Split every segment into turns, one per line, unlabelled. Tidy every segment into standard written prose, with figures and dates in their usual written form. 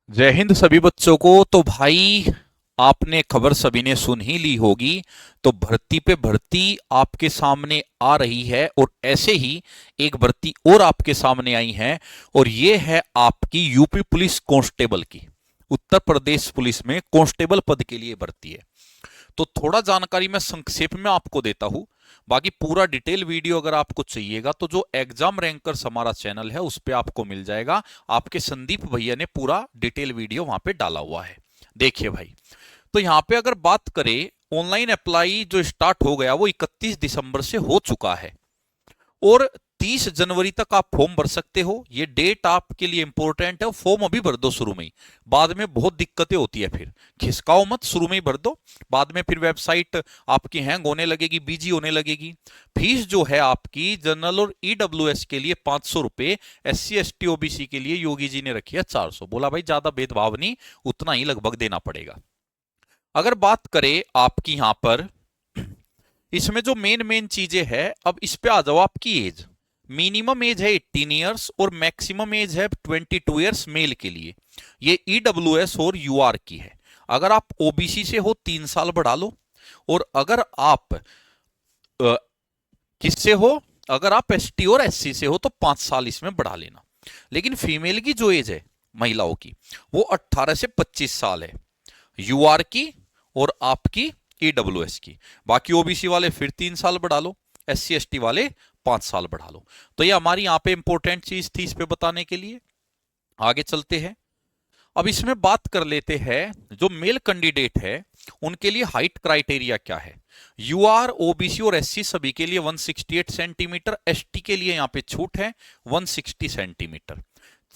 जय हिंद सभी बच्चों को। तो भाई आपने खबर सभी ने सुन ही ली होगी। तो भर्ती पे भर्ती आपके सामने आ रही है और ऐसे ही एक भर्ती और आपके सामने आई है। और ये है आपकी यूपी पुलिस कांस्टेबल की। उत्तर प्रदेश पुलिस में कांस्टेबल पद के लिए भर्ती है। तो थोड़ा जानकारी मैं संक्षेप में आपको देता हूं। बाकी पूरा डिटेल वीडियो अगर आपको चाहिएगा तो जो एग्जाम रैंकर्स हमारा चैनल है उस पर आपको मिल जाएगा। आपके संदीप भैया ने पूरा डिटेल वीडियो वहां पे डाला हुआ है। देखिए भाई, तो यहां पे अगर बात करें, ऑनलाइन अप्लाई जो स्टार्ट हो गया वो 31 दिसंबर से हो चुका है। और 30 जनवरी तक आप फॉर्म भर सकते हो। ये डेट आपके लिए इंपॉर्टेंट है। फॉर्म अभी भर दो शुरू में ही, बाद में बहुत दिक्कतें होती है। फिर खिसकाओ मत, शुरू में ही भर दो। बाद में फिर वेबसाइट आपकी हैंग होने लगेगी, बिजी होने लगेगी। फीस जो है आपकी जनरल और ईडब्ल्यूएस के लिए 500 रुपए, SC ST OBC के लिए योगी जी ने रखी है 400। बोला भाई ज्यादा भेदभाव नहीं, उतना ही लगभग देना पड़ेगा। अगर बात करें आपकी यहां पर, इसमें जो मेन मेन चीजें है, अब इस पे आ जाओ। आपकी एज, मिनिमम एज है 18 ईयर्स और मैक्सिमम एज है 22 ईयर्स मेल के लिए। ये ईडब्ल्यूएस और यूआर की है। अगर आप ओबीसी से हो 3 साल बढ़ा लो। और अगर आप किससे हो, अगर आप एसटी और एससी से हो तो 5 साल इसमें बढ़ा लेना। लेकिन फीमेल की जो एज है महिलाओं की, वो 18 से 25 साल है यूआर की और आपकी ईडब्ल्यूएस की। बाकी ओबीसी वाले फिर 3 साल बढ़ा लो, SC ST वाले 5 साल बढ़ा लो। तो ये हमारी यहाँ पे इंपॉर्टेंट चीज थी इस पे बताने के लिए। आगे चलते हैं। अब इसमें बात कर लेते हैं जो मेल कैंडिडेट है उनके लिए हाइट क्राइटेरिया क्या है। यूआर, ओबीसी और एससी सभी के लिए 168 सेंटीमीटर, एसटी के लिए यहां पे छूट है 160 सेंटीमीटर।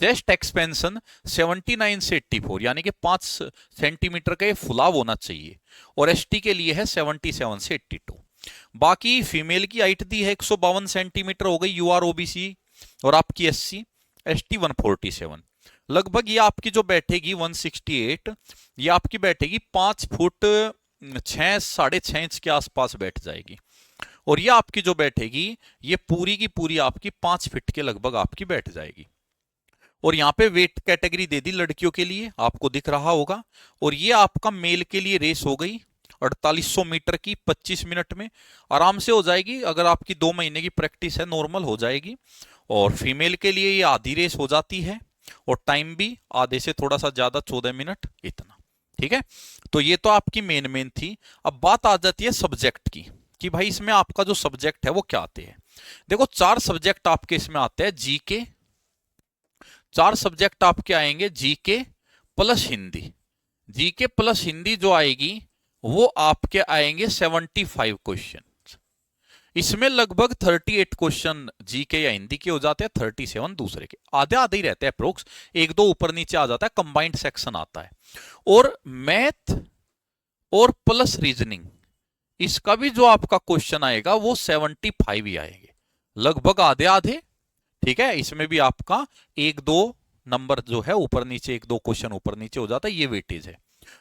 चेस्ट एक्सपेंशन 79 से 84 यानी कि 5 सेंटीमीटर का ये फुलाव होना चाहिए। और एसटी के लिए है 77 से 82। बाकी फीमेल की हाइट दी है 152 सेंटीमीटर हो गई यूआर ओबीसी, और आपकी एससी एसटी 147। लगभग ये आपकी जो बैठेगी 168, ये आपकी बैठेगी 5 फुट 6 साढ़े 6 इंच के आसपास बैठ जाएगी। और ये आपकी जो बैठेगी, ये पूरी की पूरी आपकी 5 फीट के लगभग आपकी बैठ जाएगी। और यहाँ पे वेट कैटेगरी दे दी लड़कियों के लिए, आपको दिख रहा होगा। और ये आपका मेल के लिए रेस हो गई 4800 मीटर की 25 मिनट में आराम से हो जाएगी। अगर आपकी 2 महीने की प्रैक्टिस है नॉर्मल हो जाएगी। और फीमेल के लिए ये आधी रेस हो जाती है और टाइम भी आधे से थोड़ा सा ज्यादा, 14 मिनट इतना। ठीक है। तो ये तो आपकी मेन मेन थी। अब बात आ जाती है सब्जेक्ट की, कि भाई इसमें आपका जो सब्जेक्ट है वो क्या आते हैं। देखो 4 सब्जेक्ट आपके इसमें आते हैं। जीके, 4 सब्जेक्ट आपके आएंगे GK plus Hindi. GK plus Hindi जो आएगी वो आपके आएंगे 75 क्वेश्चन। इसमें लगभग 38 क्वेश्चन जीके या हिंदी के हो जाते हैं, 37 दूसरे के। आधे आधे ही रहते हैं अप्रोक्स, एक दो ऊपर नीचे आ जाता है, कंबाइंड सेक्शन आता है। और मैथ और प्लस रीजनिंग, इसका भी जो आपका क्वेश्चन आएगा वो 75 ही आएंगे, लगभग आधे आधे। ठीक है। इसमें भी आपका एक दो नंबर जो है ऊपर नीचे, एक दो क्वेश्चन ऊपर नीचे हो जाता है, ये वेटेज है।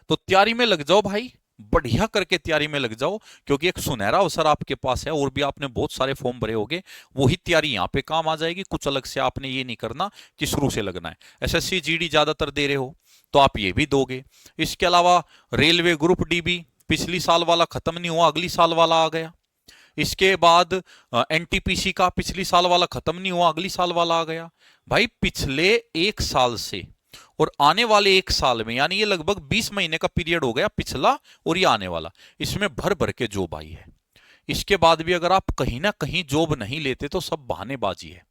तो तैयारी में लग जाओ भाई, बढ़िया करके तैयारी में लग जाओ। क्योंकि एक सुनहरा अवसर आपके पास है, और भी आपने बहुत सारे फॉर्म भरे होंगे, वही तैयारी यहाँ पे काम आ जाएगी। कुछ अलग से आपने ये नहीं करना कि शुरू से लगना है। एसएससी जीडी ज्यादातर दे रहे हो तो आप ये भी दोगे। इसके अलावा रेलवे ग्रुप डी भी, पिछली साल वाला खत्म नहीं हुआ, अगली साल वाला आ गया। इसके बाद एनटीपीसी का पिछली साल वाला खत्म नहीं हुआ, अगली साल वाला आ गया। भाई पिछले 1 साल से और आने वाले 1 साल में, यानी ये लगभग 20 महीने का पीरियड हो गया, पिछला और ये आने वाला, इसमें भर भर के जॉब आई है। इसके बाद भी अगर आप कहीं ना कहीं जॉब नहीं लेते तो सब बहानेबाजी है।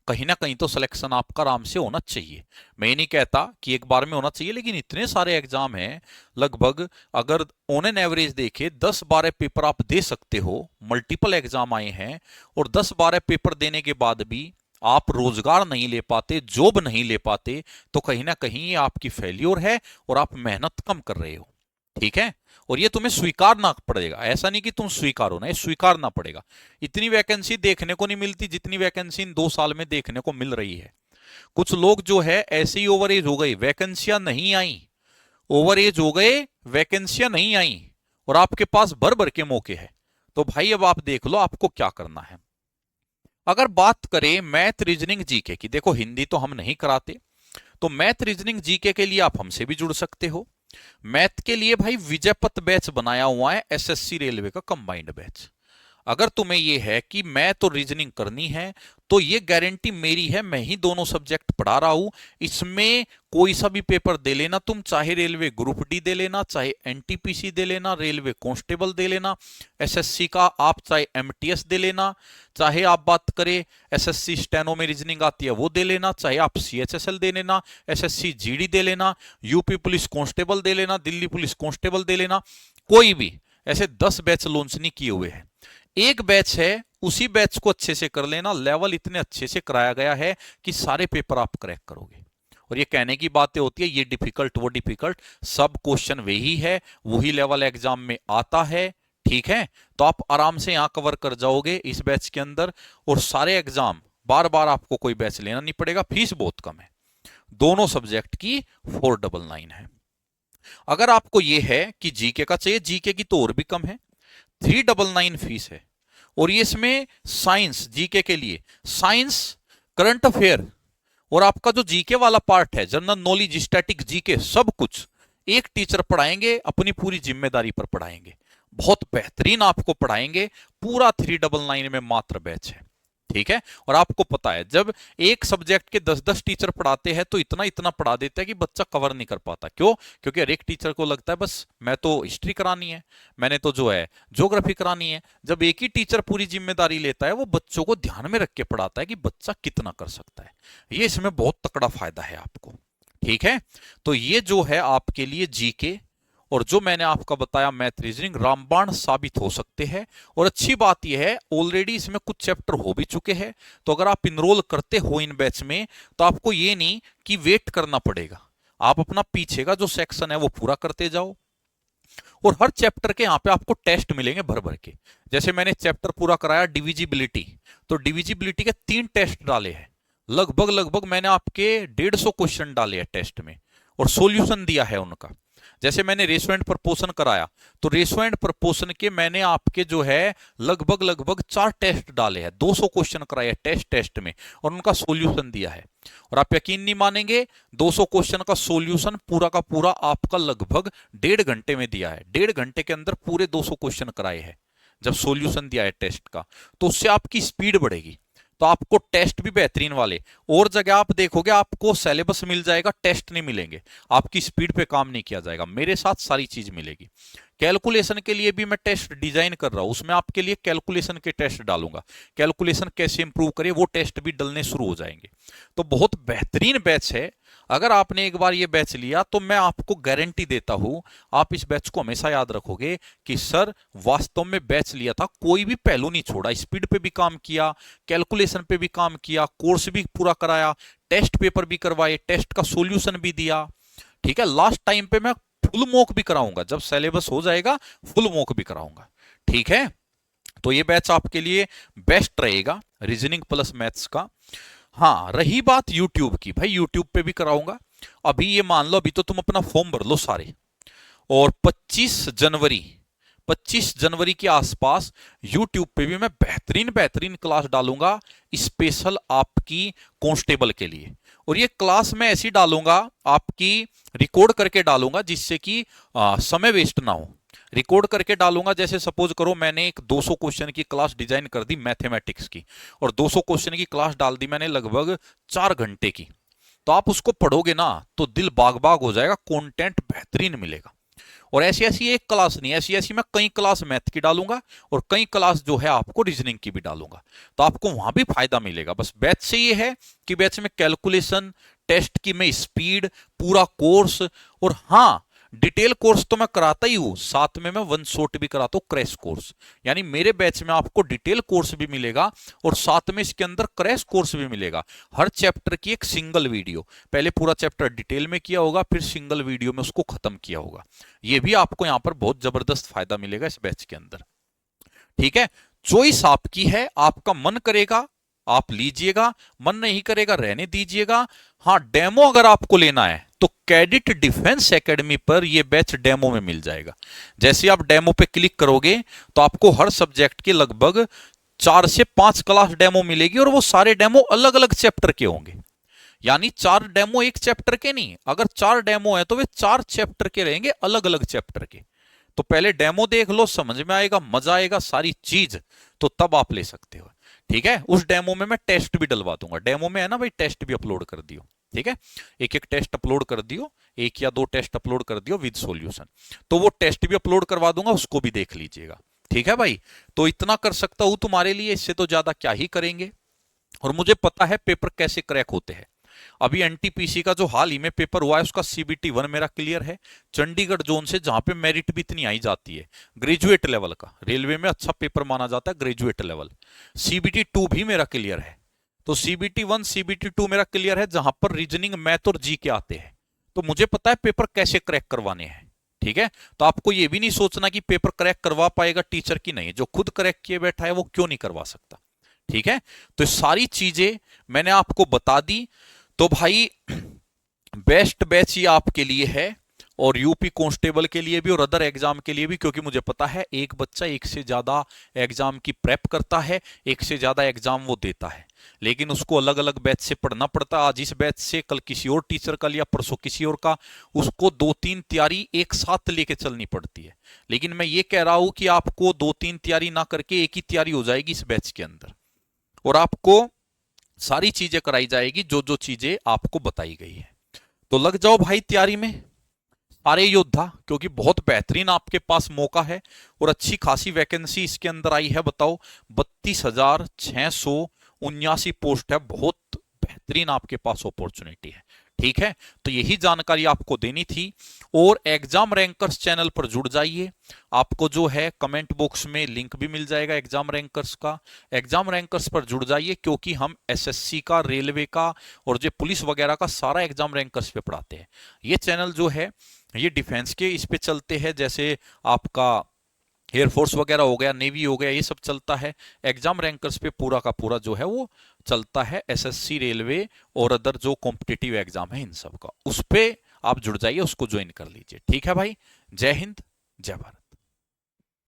कहीं ना कहीं तो सिलेक्शन आपका आराम से होना चाहिए। मैं ये नहीं कहता कि एक बार में होना चाहिए, लेकिन इतने सारे एग्जाम हैं, लगभग अगर ऑन एन एवरेज देखे 10-12 पेपर आप दे सकते हो। मल्टीपल एग्जाम आए हैं और 10-12 पेपर देने के बाद भी आप रोजगार नहीं ले पाते, जॉब नहीं ले पाते, तो कहीं ना कहीं ये आपकी फेल्योर है और आप मेहनत कम कर रहे हो। ठीक है। और ये तुम्हें स्वीकारना पड़ेगा, ऐसा नहीं कि तुम स्वीकारो ना, ये स्वीकारना पड़ेगा। इतनी वैकेंसी देखने को नहीं मिलती जितनी वैकेंसी इन 2 साल में देखने को मिल रही है। कुछ लोग जो है ऐसे ही ओवर एज हो गए, वैकेंसियां नहीं आई, ओवर एज हो गए, वैकेंसियां नहीं आई, और आपके पास भर भर के मौके हैं। तो भाई अब आप देख लो आपको क्या करना है। अगर बात करें मैथ रीजनिंग जीके की, देखो हिंदी तो हम नहीं कराते, तो मैथ रीजनिंग जीके के लिए आप हमसे भी जुड़ सकते हो। मैथ के लिए भाई विजयपथ बैच बनाया हुआ है, एसएससी रेलवे का कंबाइंड बैच। अगर तुम्हें ये है कि मैथ और रीजनिंग करनी है तो ये गारंटी मेरी है, मैं ही दोनों सब्जेक्ट पढ़ा रहा हूं। इसमें कोई सा भी पेपर दे लेना तुम, चाहे रेलवे ग्रुप डी दे लेना, चाहे एनटीपीसी दे लेना, रेलवे कांस्टेबल दे लेना, एसएससी का आप चाहे एमटीएस दे लेना, चाहे आप बात करें एसएससी स्टेनो में रीजनिंग आती है वो दे लेना, चाहे आप सीएचएसएल दे लेना, एसएससी जीडी दे लेना, यूपी पुलिस कांस्टेबल दे लेना, दिल्ली पुलिस कांस्टेबल दे लेना, कोई भी। ऐसे 10 बैच लॉन्च नहीं किए हुए हैं, एक बैच है, उसी बैच को अच्छे से कर लेना। लेवल इतने अच्छे से कराया गया है कि सारे पेपर आप क्रैक करोगे। और ये कहने की बातें होती है ये डिफिकल्ट वो डिफिकल्ट, सब क्वेश्चन वही है, वही लेवल एग्जाम में आता है, ठीक है। तो आप आराम से यहां कवर कर जाओगे इस बैच के अंदर, और सारे एग्जाम बार बार आपको कोई बैच लेना नहीं पड़ेगा। फीस बहुत कम है, दोनों सब्जेक्ट की 499 है। अगर आपको ये है कि जीके का चाहिए, जीके की तो और भी कम है, 399 फीस है। और ये इसमें साइंस जीके के लिए साइंस, करंट अफेयर और आपका जो जीके वाला पार्ट है, जनरल नॉलेज, स्टैटिक, जीके, सब कुछ एक टीचर पढ़ाएंगे, अपनी पूरी जिम्मेदारी पर पढ़ाएंगे, बहुत बेहतरीन आपको पढ़ाएंगे। पूरा 399 में मात्र बैच है, ठीक है। और आपको पता है जब एक सब्जेक्ट के 10-10 टीचर पढ़ाते हैं तो इतना इतना पढ़ा देते हैं कि बच्चा कवर नहीं कर पाता। क्यों? क्योंकि हर एक टीचर को लगता है बस मैं तो हिस्ट्री करानी है, मैंने तो जो है ज्योग्राफी करानी है। जब एक ही टीचर पूरी जिम्मेदारी लेता है, वो बच्चों को ध्यान में रख के पढ़ाता है कि बच्चा कितना कर सकता है। ये इसमें बहुत तकड़ा फायदा है आपको, ठीक है। तो ये जो है आपके लिए जीके और जो मैंने आपका बताया मैथ रीजनिंग, रामबाण साबित हो सकते हैं। और अच्छी बात यह है ऑलरेडी इसमें कुछ चैप्टर हो भी चुके हैं, तो अगर आप इनरोल करते हो इन बैच में तो आपको ये नहीं कि वेट करना पड़ेगा, आप अपना पीछे का जो सेक्शन है वो पूरा करते जाओ। और हर चैप्टर के यहाँ पे आपको टेस्ट मिलेंगे भर भर के। जैसे मैंने चैप्टर पूरा कराया डिविजिबिलिटी, तो डिविजिबिलिटी के 3 टेस्ट डाले हैं, लगभग लगभग मैंने आपके 150 क्वेश्चन डाले हैं टेस्ट में और सॉल्यूशन दिया है उनका। जैसे मैंने रेशो एंड प्रपोर्शन कराया, तो रेशो एंड प्रपोर्शन के मैंने आपके जो है लगभग लगभग 4 टेस्ट डाले हैं, 200 क्वेश्चन कराए टेस्ट में और उनका सॉल्यूशन दिया है। और आप यकीन नहीं मानेंगे, 200 क्वेश्चन का सॉल्यूशन पूरा का पूरा आपका लगभग 1.5 घंटे में दिया है। 1.5 घंटे के अंदर पूरे 200 क्वेश्चन कराए हैं जब सॉल्यूशन दिया है टेस्ट का, तो उससे आपकी स्पीड बढ़ेगी। तो आपको टेस्ट भी बेहतरीन वाले, और जगह आप देखोगे आपको सिलेबस मिल जाएगा, टेस्ट नहीं मिलेंगे, आपकी स्पीड पे काम नहीं किया जाएगा। मेरे साथ सारी चीज मिलेगी। कैलकुलेशन के लिए भी मैं टेस्ट डिजाइन कर रहा हूं, उसमें आपके लिए कैलकुलेशन के टेस्ट डालूंगा, कैलकुलेशन कैसे इंप्रूव करें वो टेस्ट भी डलने शुरू हो जाएंगे। तो बहुत बेहतरीन बैच है। अगर आपने एक बार ये बैच लिया तो मैं आपको गारंटी देता हूं, आप इस बैच को हमेशा याद रखोगे कि सर वास्तव में बैच लिया था, कोई भी पहलू नहीं छोड़ा, स्पीड पे भी काम किया, कैलकुलेशन पे भी काम किया, कोर्स भी पूरा कराया, टेस्ट पेपर भी करवाए, टेस्ट का सॉल्यूशन भी दिया, ठीक है। लास्ट टाइम पे मैं फुल मॉक भी कराऊंगा, जब सिलेबस हो जाएगा फुल मॉक भी कराऊंगा, ठीक है। तो ये बैच आपके लिए बेस्ट रहेगा रीजनिंग प्लस मैथ्स का। हाँ, रही बात यूट्यूब की, भाई यूट्यूब पे भी कराऊंगा। अभी ये मान लो, अभी तो तुम अपना फॉर्म भर लो सारे, और 25 जनवरी के आसपास यूट्यूब पे भी मैं बेहतरीन बेहतरीन क्लास डालूंगा स्पेशल आपकी कांस्टेबल के लिए। और ये क्लास मैं ऐसी डालूंगा, आपकी रिकॉर्ड करके डालूंगा, जिससे कि समय वेस्ट ना हो। रिकॉर्ड करके डालूंगा, जैसे सपोज करो मैंने एक 200 क्वेश्चन की क्लास डिजाइन कर दी मैथमेटिक्स की, और 200 क्वेश्चन की क्लास डाल दी मैंने लगभग 4 घंटे की, तो आप उसको पढ़ोगे ना तो दिल बाग बाग हो जाएगा, कंटेंट बेहतरीन मिलेगा। और ऐसी ऐसी एक क्लास नहीं, ऐसी ऐसी मैं कई क्लास मैथ की डालूंगा और कई क्लास जो है आपको रीजनिंग की भी डालूंगा, तो आपको वहां भी फायदा मिलेगा। बस बैच से ये है कि बैच में कैलकुलेशन, टेस्ट की मैं स्पीड, पूरा कोर्स, और हाँ डिटेल कोर्स तो मैं कराता ही हूं, साथ में मैं वन शॉट भी कराता हूं, क्रैश कोर्स। यानी मेरे बैच में आपको डिटेल कोर्स भी मिलेगा और साथ में इसके अंदर क्रैश कोर्स भी मिलेगा। हर चैप्टर की एक सिंगल वीडियो, पहले पूरा चैप्टर डिटेल में किया होगा, फिर सिंगल वीडियो में उसको खत्म किया होगा। ये भी आपको यहां पर बहुत जबरदस्त फायदा मिलेगा इस बैच के अंदर, ठीक है। चॉइस आपकी है, आपका मन करेगा आप लीजिएगा, मन नहीं करेगा रहने दीजिएगा। हाँ, डेमो अगर आपको लेना है तो कैडेट डिफेंस एकेडमी पर यह बैच डेमो में मिल जाएगा। जैसे आप डेमो पे क्लिक करोगे तो आपको हर सब्जेक्ट के लगभग 4 से 5 क्लास डेमो मिलेगी, और वो सारे डेमो अलग अलग चैप्टर के होंगे। यानी 4 डेमो एक चैप्टर के नहीं, अगर 4 डेमो है तो वे 4 चैप्टर के रहेंगे, अलग अलग चैप्टर के। तो पहले डेमो देख लो, समझ में आएगा, मजा आएगा सारी चीज, तो तब आप ले सकते हो। ठीक है, उस डेमो में मैं टेस्ट भी डलवा दूंगा, डेमो में है ना भाई, टेस्ट भी अपलोड कर दियो। ठीक है, एक एक टेस्ट अपलोड कर दियो, 1 या 2 टेस्ट अपलोड कर दियो विद सॉल्यूशन, तो वो टेस्ट भी अपलोड करवा दूंगा, उसको भी देख लीजिएगा। ठीक है भाई, तो इतना कर सकता हूं तुम्हारे लिए, इससे तो ज्यादा क्या ही करेंगे। और मुझे पता है पेपर कैसे क्रैक होते हैं। अभी एनटीपीसी का जो हाल ही में पेपर हुआ है उसका सीबीटी 1 मेरा क्लियर है, चंडीगढ़ जोन से, जहां पे मेरिट भी इतनी आई जाती है, ग्रेजुएट लेवल का, रेलवे में अच्छा पेपर माना जाता है ग्रेजुएट लेवल। सीबीटी 2 भी मेरा क्लियर है, तो सीबीटी 1 सीबीटी 2 मेरा क्लियर है, जहां पर रीजनिंग, मैथ और जी के आते हैं। तो मुझे पता है पेपर कैसे क्रैक करवाने हैं। ठीक है, तो आपको ये भी नहीं सोचना कि पेपर क्रैक करवा पाएगा टीचर की नहीं, जो खुद क्रैक किए बैठा है वो क्यों नहीं करवा सकता। ठीक है, तो सारी चीजें मैंने आपको बता दी। तो भाई बेस्ट बैच ही आपके लिए है, और यूपी कांस्टेबल के लिए भी और अदर एग्जाम के लिए भी, क्योंकि मुझे पता है एक बच्चा एक से ज्यादा एग्जाम की प्रेप करता है, एक से ज्यादा एग्जाम वो देता है, लेकिन उसको अलग अलग बैच से पढ़ना पड़ता है। आज इस बैच से, कल किसी और टीचर का लिया, परसों किसी और का, उसको 2-3 तैयारी एक साथ लेके चलनी पड़ती है। लेकिन मैं ये कह रहा हूं कि आपको 2-3 तैयारी ना करके एक ही तैयारी हो जाएगी इस बैच के अंदर, और आपको सारी चीजें कराई जाएगी जो जो चीजें आपको बताई गई है। तो लग जाओ भाई तैयारी में सारे योद्धा, क्योंकि बहुत बेहतरीन आपके पास मौका है, और अच्छी खासी वैकेंसी इसके अंदर आई है। बताओ 32,679 पोस्ट है, बहुत बेहतरीन आपके पास अपॉर्चुनिटी है। ठीक है, तो यही जानकारी आपको देनी थी। और एग्जाम रैंकर्स चैनल पर जुड़ जाइए, आपको जो है कमेंट बॉक्स में लिंक भी मिल जाएगा एग्जाम रैंकर्स का। एग्जाम रैंकर्स पर जुड़ जाइए, क्योंकि हम एसएससी का, रेलवे का और जो पुलिस वगैरह का सारा एग्जाम रैंकर्स पे पढ़ाते हैं। ये चैनल जो है ये डिफेंस के इस पे चलते हैं, जैसे आपका एयरफोर्स वगैरह हो गया, नेवी हो गया, ये सब चलता है। एग्जाम रैंकर्स पे पूरा का पूरा जो है वो चलता है, एसएससी, रेलवे और अदर जो कॉम्पिटिटिव एग्जाम है इन सब का, उस पे आप जुड़ जाइए, उसको ज्वाइन कर लीजिए। ठीक है भाई, जय हिंद, जय भारत।